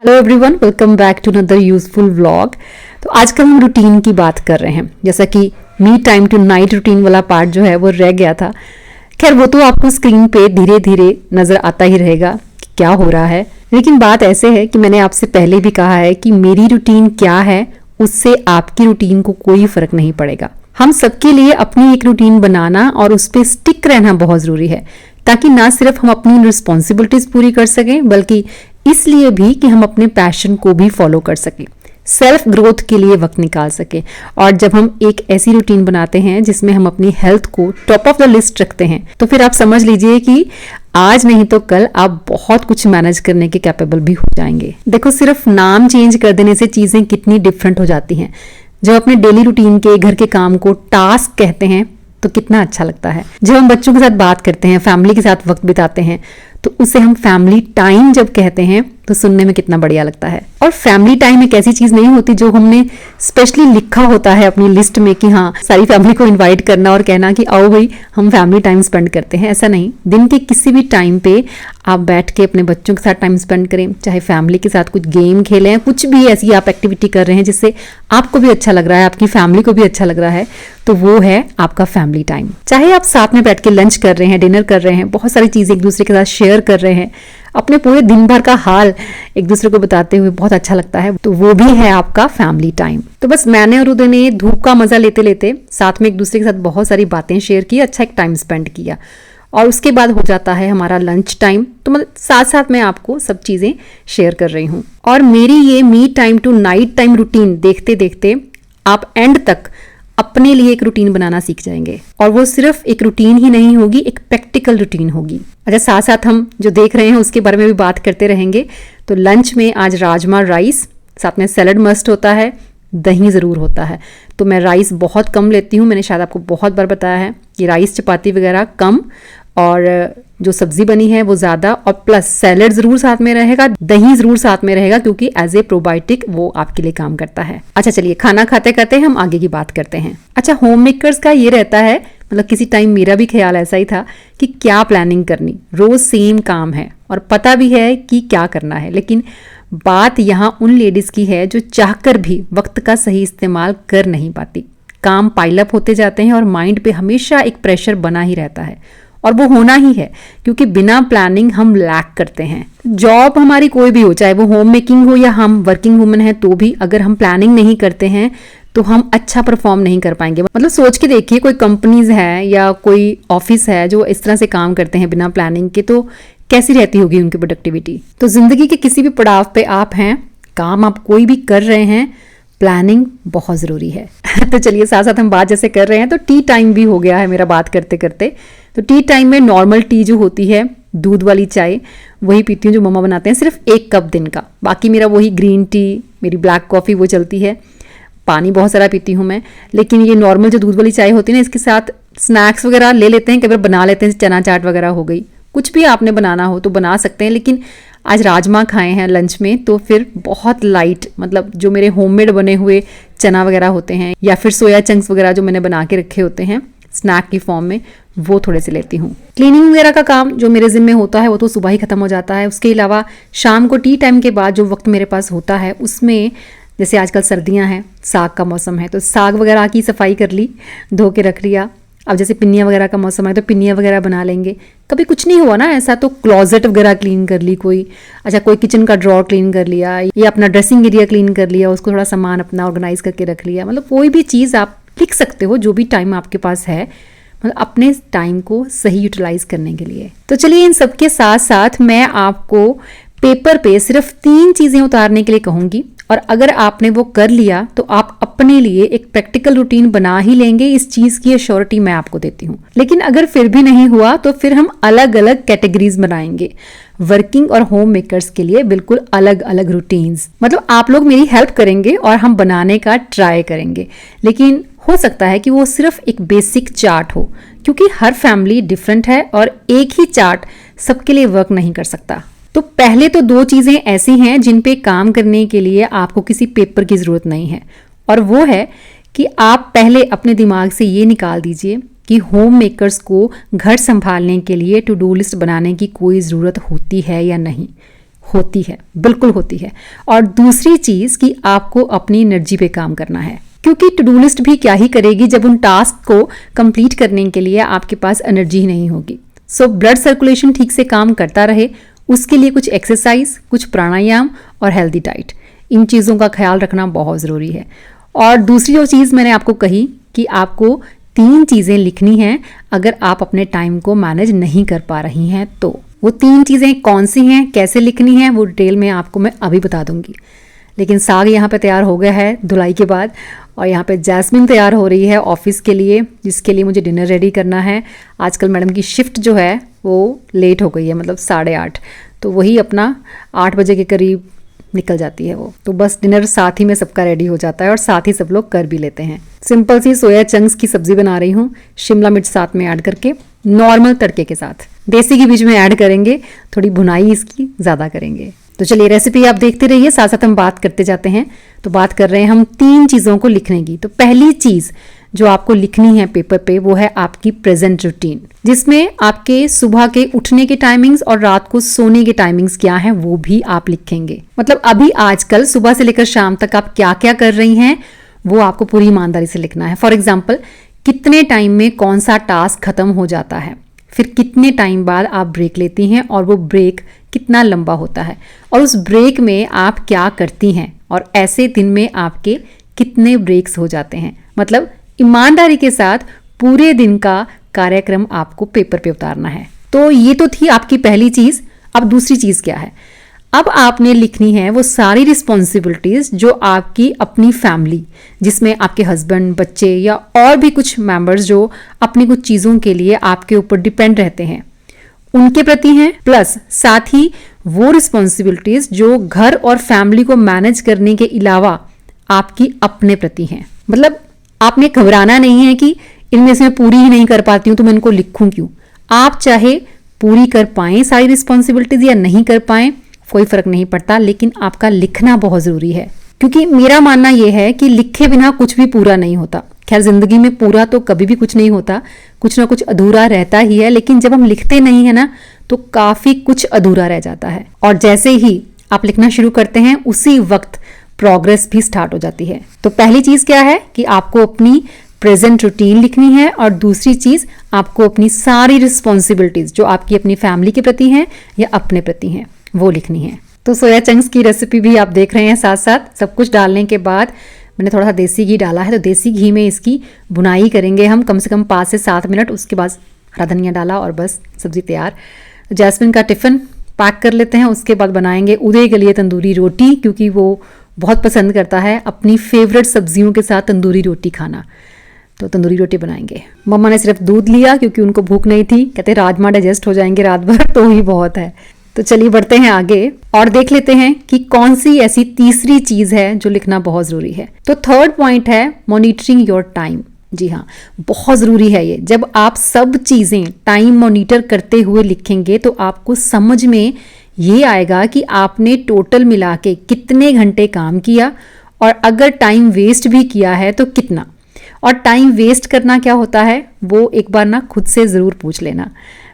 Hello everyone, welcome back to another useful vlog. तो आजकल हम रूटीन की बात कर रहे हैं, जैसा कि me time to night routine वाला पार्ट जो है वो रह गया था। खैर वो तो आपको स्क्रीन पे धीरे धीरे नजर आता ही रहेगा कि क्या हो रहा है, लेकिन बात ऐसे है कि मैंने आपसे पहले भी कहा है कि मेरी रूटीन क्या है उससे आपकी रूटीन को कोई फर्क नहीं पड़ेगा। हम सबके लिए अपनी एक रूटीन बनाना और उस पर स्टिक रहना बहुत जरूरी है, ताकि ना सिर्फ हम अपनी रिस्पॉन्सिबिलिटीज पूरी कर सकें बल्कि इसलिए भी कि हम अपने पैशन को भी फॉलो कर सकें, सेल्फ ग्रोथ के लिए वक्त निकाल सकें। और जब हम एक ऐसी रूटीन बनाते हैं जिसमें हम अपनी हेल्थ को टॉप ऑफ द लिस्ट रखते हैं, तो फिर आप समझ लीजिए कि आज नहीं तो कल आप बहुत कुछ मैनेज करने के कैपेबल भी हो जाएंगे। देखो, सिर्फ नाम चेंज कर देने से चीजें कितनी डिफरेंट हो जाती हैं। जब अपने डेली रूटीन के घर के काम को टास्क कहते हैं तो कितना अच्छा लगता है। जब हम बच्चों के साथ बात करते हैं, फैमिली के साथ वक्त बिताते हैं, तो उसे हम फैमिली टाइम जब कहते हैं तो सुनने में कितना बढ़िया लगता है। और फैमिली टाइम एक ऐसी चीज नहीं होती जो हमने स्पेशली लिखा होता है अपनी लिस्ट में कि हाँ सारी फैमिली को इनवाइट करना और कहना कि आओ भाई हम फैमिली टाइम स्पेंड करते हैं। ऐसा नहीं, दिन के किसी भी टाइम पे आप बैठ के अपने बच्चों के साथ टाइम स्पेंड करें, चाहे फैमिली के साथ कुछ गेम खेलें, कुछ भी ऐसी आप एक्टिविटी कर रहे हैं जिससे आपको भी अच्छा लग रहा है, आपकी फैमिली को भी अच्छा लग रहा है, तो वो है आपका फैमिली टाइम। चाहे आप साथ में बैठ के लंच कर रहे हैं, डिनर कर रहे हैं, बहुत सारी चीजें एक दूसरे के साथ शेयर कर रहे हैं, अपने पूरे दिन भर का हाल एक दूसरे को बताते हुए बहुत अच्छा लगता है, तो वो भी है आपका फैमिली टाइम। तो बस मैंने और उदय ने धूप का मजा लेते लेते साथ में एक दूसरे के साथ बहुत सारी बातें शेयर की, अच्छा एक टाइम स्पेंड किया। और उसके बाद हो जाता है हमारा लंच टाइम। तो मतलब साथ साथ मैं आपको सब चीजें शेयर कर रही हूँ। और मेरी ये me time to night time routine देखते देखते आप एंड तक अपने लिए एक रूटीन बनाना सीख जाएंगे। और वो सिर्फ एक रूटीन ही नहीं होगी, एक प्रैक्टिकल रूटीन होगी। अच्छा, साथ साथ हम जो देख रहे हैं उसके बारे में भी बात करते रहेंगे। तो लंच में आज राजमा राइस, साथ में सैलड मस्ट होता है, दही ज़रूर होता है। तो मैं राइस बहुत कम लेती हूँ, मैंने शायद आपको बहुत बार बताया है कि राइस चपाती वगैरह कम, और जो सब्जी बनी है वो ज़्यादा, और प्लस सैलड ज़रूर साथ में रहेगा, दही ज़रूर साथ में रहेगा, क्योंकि एज ए प्रोबायोटिक वो आपके लिए काम करता है। अच्छा चलिए, खाना खाते खाते हम आगे की बात करते हैं। अच्छा, होम मेकर्स का ये रहता है, मतलब किसी टाइम मेरा भी ख्याल ऐसा ही था कि क्या प्लानिंग करनी, रोज सेम काम है और पता भी है कि क्या करना है, लेकिन बात यहाँ उन लेडीज की है जो चाहकर भी वक्त का सही इस्तेमाल कर नहीं पाती। काम पाइलअप होते जाते हैं और माइंड पे हमेशा एक प्रेशर बना ही रहता है, और वो होना ही है क्योंकि बिना प्लानिंग हम लैक करते हैं। जॉब हमारी कोई भी हो, चाहे वो होम मेकिंग हो या हम वर्किंग वुमन है, तो भी अगर हम प्लानिंग नहीं करते हैं तो हम अच्छा परफॉर्म नहीं कर पाएंगे। मतलब सोच के देखिए, कोई कंपनीज है या कोई ऑफिस है जो इस तरह से काम करते हैं बिना प्लानिंग के, तो कैसी रहती होगी उनकी प्रोडक्टिविटी। तो जिंदगी के किसी भी पड़ाव पे आप हैं, काम आप कोई भी कर रहे हैं, प्लानिंग बहुत जरूरी है। तो चलिए, साथ साथ हम बात जैसे कर रहे हैं तो टी टाइम भी हो गया है मेरा बात करते करते। तो टी टाइम में नॉर्मल टी जो होती है, दूध वाली चाय, वही पीती हूँ जो मम्मा बनाते हैं, सिर्फ 1 कप दिन का। बाकी मेरा वही ग्रीन टी, मेरी ब्लैक कॉफ़ी वो चलती है। पानी बहुत सारा पीती हूँ मैं, लेकिन ये नॉर्मल जो दूध वाली चाय होती है ना, इसके साथ स्नैक्स वगैरह ले लेते हैं, कभी बना लेते हैं, चना चाट वगैरह हो गई, कुछ भी आपने बनाना हो तो बना सकते हैं। लेकिन आज राजमा खाए हैं लंच में, तो फिर बहुत लाइट, मतलब जो मेरे होममेड बने हुए चना वगैरह होते हैं या फिर सोया चंक्स वगैरह जो मैंने बना के रखे होते हैं स्नैक की फॉर्म में, वो थोड़े से लेती हूँ। क्लीनिंग वगैरह का काम जो मेरे जिम्मे होता है वो तो सुबह ही खत्म हो जाता है। उसके अलावा शाम को टी टाइम के बाद जो वक्त मेरे पास होता है उसमें, जैसे आजकल सर्दियां हैं, साग का मौसम है, तो साग वगैरह की सफाई कर ली, धो के रख लिया। अब जैसे पिनिया वगैरह का मौसम है तो पिनिया वगैरह बना लेंगे। कभी कुछ नहीं हुआ ना ऐसा तो क्लोजेट वगैरह क्लीन कर ली कोई, अच्छा कोई किचन का ड्रॉर क्लीन कर लिया, या अपना ड्रेसिंग एरिया क्लीन कर लिया, उसको थोड़ा सामान अपना ऑर्गेनाइज करके रख लिया। मतलब कोई भी चीज़ आप लिख सकते हो, जो भी टाइम आपके पास है, मतलब अपने टाइम को सही यूटिलाइज करने के लिए। तो चलिए, इन सबके साथ साथ मैं आपको पेपर पे सिर्फ 3 चीजें उतारने के लिए कहूंगी, और अगर आपने वो कर लिया तो आप अपने लिए एक प्रैक्टिकल रूटीन बना ही लेंगे। इस चीज की एश्योरिटी मैं आपको देती हूँ। लेकिन अगर फिर भी नहीं हुआ तो फिर हम अलग अलग कैटेगरीज बनाएंगे, वर्किंग और होम मेकर्स के लिए बिल्कुल अलग अलग रूटीन्स। मतलब आप लोग मेरी हेल्प करेंगे और हम बनाने का ट्राई करेंगे, लेकिन हो सकता है कि वो सिर्फ एक बेसिक चार्ट हो, क्योंकि हर फैमिली डिफरेंट है और एक ही चार्ट सबके लिए वर्क नहीं कर सकता। तो पहले तो 2 चीजें ऐसी हैं जिन पे काम करने के लिए आपको किसी पेपर की जरूरत नहीं है, और वो है कि आप पहले अपने दिमाग से ये निकाल दीजिए कि होम मेकर्स को घर संभालने के लिए टू डू लिस्ट बनाने की कोई ज़रूरत होती है या नहीं। होती है, बिल्कुल होती है। और दूसरी चीज कि आपको अपनी एनर्जी पे काम करना है, क्योंकि टू डू लिस्ट भी क्या ही करेगी जब उन टास्क को कंप्लीट करने के लिए आपके पास एनर्जी ही नहीं होगी। सो ब्लड सर्कुलेशन ठीक से काम करता रहे, उसके लिए कुछ एक्सरसाइज, कुछ प्राणायाम और हेल्दी डाइट, इन चीज़ों का ख्याल रखना बहुत ज़रूरी है। और दूसरी जो चीज़ मैंने आपको कही कि आपको 3 चीज़ें लिखनी हैं अगर आप अपने टाइम को मैनेज नहीं कर पा रही हैं तो। वो 3 चीज़ें कौन सी हैं, कैसे लिखनी है, वो डिटेल में आपको मैं अभी बता दूंगी। लेकिन साग यहाँ पे तैयार हो गया है धुलाई के बाद, और यहाँ पे जैस्मिन तैयार हो रही है ऑफिस के लिए, जिसके लिए मुझे डिनर रेडी करना है। आजकल मैडम की शिफ्ट जो है वो लेट हो गई है, मतलब 8:30, तो वही अपना 8 बजे के करीब निकल जाती है वो। तो बस डिनर साथ ही में सबका रेडी हो जाता है और साथ ही सब लोग कर भी लेते हैं। सिंपल सी सोया चंक्स की सब्जी बना रही हूँ, शिमला मिर्च साथ में ऐड करके, नॉर्मल तड़के के साथ। देसी घी बीच में ऐड करेंगे, थोड़ी भुनाई इसकी ज़्यादा करेंगे। तो चलिए रेसिपी आप देखते रहिए, साथ साथ हम बात करते जाते हैं। तो बात कर रहे हैं हम 3 चीज़ों को लिखने की। तो पहली चीज़ जो आपको लिखनी है पेपर पे वो है आपकी प्रेजेंट रूटीन, जिसमें आपके सुबह के उठने के टाइमिंग्स और रात को सोने के टाइमिंग्स क्या हैं वो भी आप लिखेंगे। मतलब अभी आजकल सुबह से लेकर शाम तक आप क्या क्या कर रही हैं वो आपको पूरी ईमानदारी से लिखना है। फॉर एग्जाम्पल, कितने टाइम में कौन सा टास्क खत्म हो जाता है, फिर कितने टाइम बाद आप ब्रेक लेती हैं और वो ब्रेक कितना लंबा होता है, और उस ब्रेक में आप क्या करती हैं, और ऐसे दिन में आपके कितने ब्रेक्स हो जाते हैं। मतलब ईमानदारी के साथ पूरे दिन का कार्यक्रम आपको पेपर पे उतारना है। तो ये तो थी आपकी पहली चीज। अब दूसरी चीज क्या है, अब आपने लिखनी है वो सारी रिस्पॉन्सिबिलिटीज जो आपकी अपनी फैमिली, जिसमें आपके हस्बैंड, बच्चे या और भी कुछ मेंबर्स जो अपनी कुछ चीज़ों के लिए आपके ऊपर डिपेंड रहते हैं, उनके प्रति हैं, प्लस साथ ही वो रिस्पॉन्सिबिलिटीज जो घर और फैमिली को मैनेज करने के अलावा आपकी अपने प्रति हैं। मतलब आपने घबराना नहीं है कि इनमें से मैं पूरी ही नहीं कर पाती हूँ तो मैं इनको लिखूं क्यों। आप चाहे पूरी कर पाएं सारी रिस्पॉन्सिबिलिटीज या नहीं कर पाएं, कोई फर्क नहीं पड़ता, लेकिन आपका लिखना बहुत ज़रूरी है। क्योंकि मेरा मानना यह है कि लिखे बिना कुछ भी पूरा नहीं होता। खैर ज़िंदगी में पूरा तो कभी भी कुछ नहीं होता, कुछ ना कुछ अधूरा रहता ही है, लेकिन जब हम लिखते नहीं है ना तो काफ़ी कुछ अधूरा रह जाता है। और जैसे ही आप लिखना शुरू करते हैं उसी वक्त प्रोग्रेस भी स्टार्ट हो जाती है। तो पहली चीज़ क्या है कि आपको अपनी प्रेजेंट रूटीन लिखनी है, और दूसरी चीज़ आपको अपनी सारी रिस्पॉन्सिबिलिटीज़ जो आपकी अपनी फैमिली के प्रति हैं या अपने प्रति हैं वो लिखनी है। तो सोया चंक्स की रेसिपी भी आप देख रहे हैं, साथ साथ सब कुछ डालने के बाद मैंने थोड़ा सा देसी घी डाला है। तो देसी घी में इसकी भुनाई करेंगे हम कम से कम 5 से 7 मिनट, उसके बाद हरा धनिया डाला और बस सब्जी तैयार। जैस्मिन का टिफ़िन पैक कर लेते हैं, उसके बाद बनाएंगे उदय के लिए तंदूरी रोटी, क्योंकि वो बहुत पसंद करता है अपनी फेवरेट सब्जियों के साथ तंदूरी रोटी खाना। तो तंदूरी रोटी बनाएंगे। मम्मा ने सिर्फ दूध लिया क्योंकि उनको भूख नहीं थी, कहते राजमा डाइजेस्ट हो जाएंगे रात भर तो ही बहुत है। तो चलिए बढ़ते हैं आगे और देख लेते हैं कि कौन सी ऐसी तीसरी चीज है जो लिखना बहुत जरूरी है। तो थर्ड पॉइंट है मॉनिटरिंग योर टाइम। जी हाँ, बहुत ज़रूरी है ये। जब आप सब चीज़ें टाइम मॉनिटर करते हुए लिखेंगे तो आपको समझ में ये आएगा कि आपने टोटल मिला के कितने घंटे काम किया, और अगर टाइम वेस्ट भी किया है तो कितना। और टाइम वेस्ट करना क्या होता है वो एक बार ना खुद से ज़रूर पूछ लेना,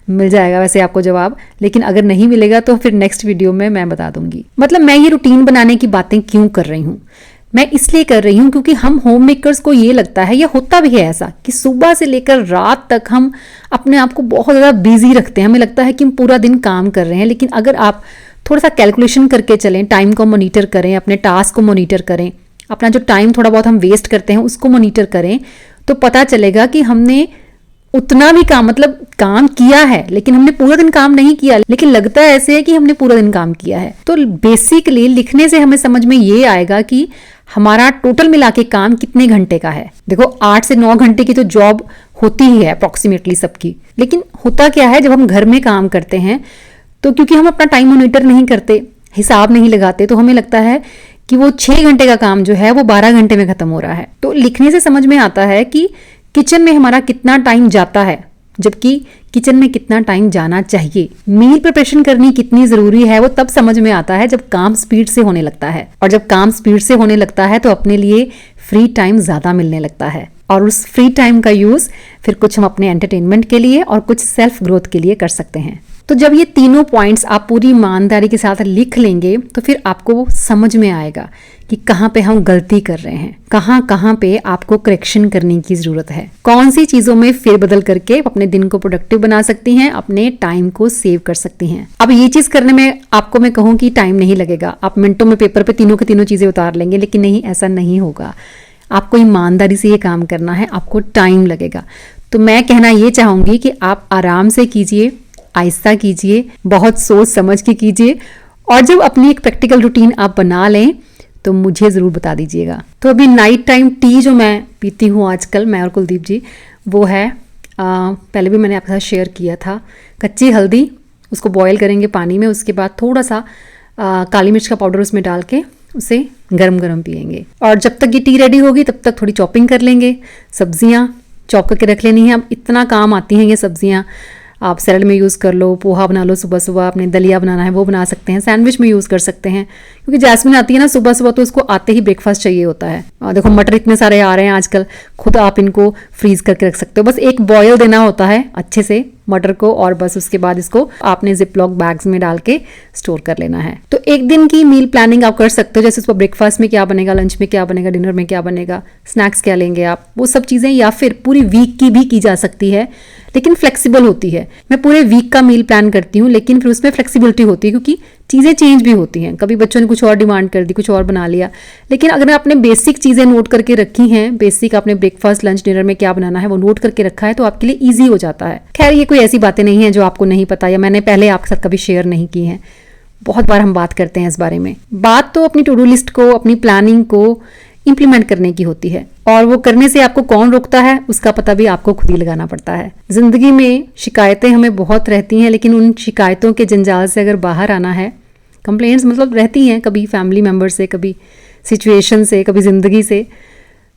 मिल जाएगा वैसे आपको जवाब, लेकिन अगर नहीं मिलेगा तो फिर नेक्स्ट वीडियो में मैं बता दूंगी। मतलब मैं ये रूटीन बनाने की बातें क्यों कर रही हूँ, मैं इसलिए कर रही हूँ क्योंकि हम होम मेकर्स को ये लगता है, या होता भी है ऐसा, कि सुबह से लेकर रात तक हम अपने आप को बहुत ज़्यादा बिजी रखते हैं। हमें लगता है कि हम पूरा दिन काम कर रहे हैं, लेकिन अगर आप थोड़ा सा कैलकुलेशन करके चलें, टाइम को मॉनिटर करें, अपने टास्क को मॉनिटर करें, अपना जो टाइम थोड़ा बहुत हम वेस्ट करते हैं उसको मॉनिटर करें, तो पता चलेगा कि हमने उतना भी काम, मतलब काम किया है लेकिन हमने पूरा दिन काम नहीं किया, लेकिन लगता है ऐसे है कि हमने पूरा दिन काम किया है। तो बेसिकली लिखने से हमें समझ में ये आएगा कि हमारा टोटल मिला के काम कितने घंटे का है। देखो 8 से 9 घंटे की तो जॉब होती ही है अप्रॉक्सीमेटली सबकी, लेकिन होता क्या है जब हम घर में काम करते हैं तो क्योंकि हम अपना टाइम मॉनिटर नहीं करते, हिसाब नहीं लगाते, तो हमें लगता है कि वो 6 घंटे का काम जो है वो 12 घंटे में खत्म हो रहा है। तो लिखने से समझ में आता है कि किचन में हमारा कितना टाइम जाता है, जबकि किचन में कितना टाइम जाना चाहिए। मील प्रिपरेशन करनी कितनी जरूरी है वो तब समझ में आता है जब काम स्पीड से होने लगता है, और जब काम स्पीड से होने लगता है तो अपने लिए फ्री टाइम ज्यादा मिलने लगता है, और उस फ्री टाइम का यूज फिर कुछ हम अपने एंटरटेनमेंट के लिए और कुछ सेल्फ ग्रोथ के लिए कर सकते हैं। तो जब ये तीनों पॉइंट्स आप पूरी ईमानदारी के साथ लिख लेंगे तो फिर आपको समझ में आएगा कि कहाँ पे हम गलती कर रहे हैं, कहाँ कहाँ पे आपको करेक्शन करने की जरूरत है, कौन सी चीजों में फेरबदल करके अपने दिन को प्रोडक्टिव बना सकती हैं, अपने टाइम को सेव कर सकती हैं। अब ये चीज करने में आपको मैं कहूँ कि टाइम नहीं लगेगा, आप मिनटों में पेपर पे तीनों की तीनों चीजें उतार लेंगे, लेकिन नहीं, ऐसा नहीं होगा। आपको ईमानदारी से ये काम करना है, आपको टाइम लगेगा। तो मैं कहना ये चाहूंगी कि आप आराम से कीजिए, आहिस्ता कीजिए, बहुत सोच समझ के कीजिए, और जब अपनी एक प्रैक्टिकल रूटीन आप बना लें तो मुझे ज़रूर बता दीजिएगा। तो अभी नाइट टाइम टी जो मैं पीती हूँ आजकल, मैं और कुलदीप जी, वो है पहले भी मैंने आपके साथ शेयर किया था, कच्ची हल्दी, उसको बॉयल करेंगे पानी में, उसके बाद थोड़ा सा काली मिर्च का पाउडर उसमें डाल के उसे गरम गरम पियेंगे। और जब तक ये टी रेडी होगी तब तक थोड़ी चॉपिंग कर लेंगे, सब्जियाँ चॉप करके रख लेनी है। अब इतना काम आती हैं ये सब्जियाँ, आप सैलड में यूज़ कर लो, पोहा बना लो, सुबह सुबह आपने दलिया बनाना है वो बना सकते हैं, सैंडविच में यूज़ कर सकते हैं, क्योंकि जैस्मिन आती है ना सुबह सुबह तो उसको आते ही ब्रेकफास्ट चाहिए होता है। देखो मटर इतने सारे आ रहे हैं आजकल, खुद आप इनको फ्रीज करके रख सकते हो, बस एक बॉयल देना होता है अच्छे से मटर को, और बस उसके बाद इसको आपने जिपलॉक बैग्स में डाल के स्टोर कर लेना है। तो एक दिन की मील प्लानिंग आप कर सकते हो, जैसे उसको ब्रेकफास्ट में क्या बनेगा, लंच में क्या बनेगा, डिनर में क्या बनेगा, स्नैक्स क्या लेंगे आप, वो सब चीज़ें, या फिर पूरी वीक की भी की जा सकती है, लेकिन फ्लेक्सिबल होती है। मैं पूरे वीक का मील प्लान करती हूँ, लेकिन फिर उसमें फ्लेक्सिबिलिटी होती है, क्योंकि चीज़ें चेंज भी होती हैं, कभी बच्चों ने कुछ और डिमांड कर दी, कुछ और बना लिया। लेकिन अगर आपने बेसिक चीज़ें नोट करके रखी हैं, बेसिक आपने ब्रेकफास्ट लंच डिनर में क्या बनाना है वो नोट करके रखा है, तो आपके लिए ईजी हो जाता है। खैर ये कोई ऐसी बातें नहीं है जो आपको नहीं पता या मैंने पहले आपके साथ कभी शेयर नहीं की हैं, बहुत बार हम बात करते हैं इस बारे में। बात तो अपनी टू डू लिस्ट को, अपनी प्लानिंग को इंप्लीमेंट करने की होती है, और वो करने से आपको कौन रोकता है उसका पता भी आपको खुद ही लगाना पड़ता है। जिंदगी में शिकायतें हमें बहुत रहती हैं, लेकिन उन शिकायतों के जंजाल से अगर बाहर आना है, कंप्लेंट्स मतलब रहती हैं, कभी फैमिली मेम्बर से, कभी सिचुएशन से, कभी जिंदगी से,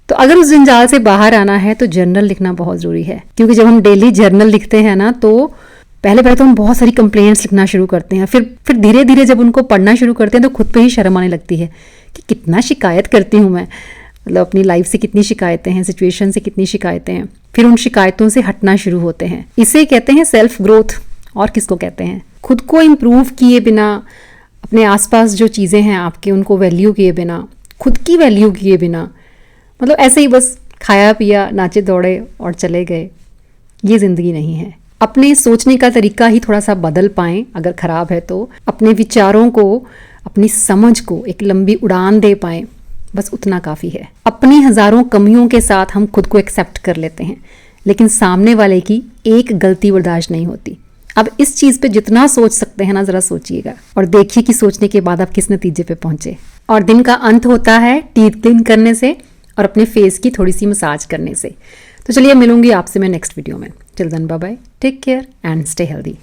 तो अगर उस जंजाल से बाहर आना है तो जर्नल लिखना बहुत जरूरी है। क्योंकि जब हम डेली जर्नल लिखते हैं ना, तो पहले तो हम बहुत सारी कंप्लेंट्स लिखना शुरू करते हैं, फिर धीरे धीरे जब उनको पढ़ना शुरू करते हैं तो खुद पे ही शर्म आने लगती है कि कितना शिकायत करती हूँ मैं, मतलब अपनी लाइफ से कितनी शिकायतें हैं, सिचुएशन से कितनी शिकायतें हैं। फिर उन शिकायतों से हटना शुरू होते हैं। इसे कहते हैं सेल्फ ग्रोथ। और किसको कहते हैं? खुद को इम्प्रूव किए बिना, अपने आसपास जो चीज़ें हैं आपके उनको वैल्यू किए बिना, खुद की वैल्यू किए बिना, मतलब ऐसे ही बस खाया पिया, नाचे दौड़े और चले गए, ये ज़िंदगी नहीं है। अपने सोचने का तरीका ही थोड़ा सा बदल पाएं, अगर ख़राब है तो अपने विचारों को, अपनी समझ को एक लंबी उड़ान दे पाएं, बस उतना काफ़ी है। अपनी हज़ारों कमियों के साथ हम खुद को एक्सेप्ट कर लेते हैं, लेकिन सामने वाले की एक गलती बर्दाश्त नहीं होती। अब इस चीज़ पे जितना सोच सकते हैं ना, ज़रा सोचिएगा और देखिए कि सोचने के बाद आप किस नतीजे पे पहुंचे। और दिन का अंत होता है टीथ क्लीन करने से और अपने फेस की थोड़ी सी मसाज करने से। तो चलिए मिलूंगी आपसे मैं नेक्स्ट वीडियो में। Till then bye bye, take care and stay healthy.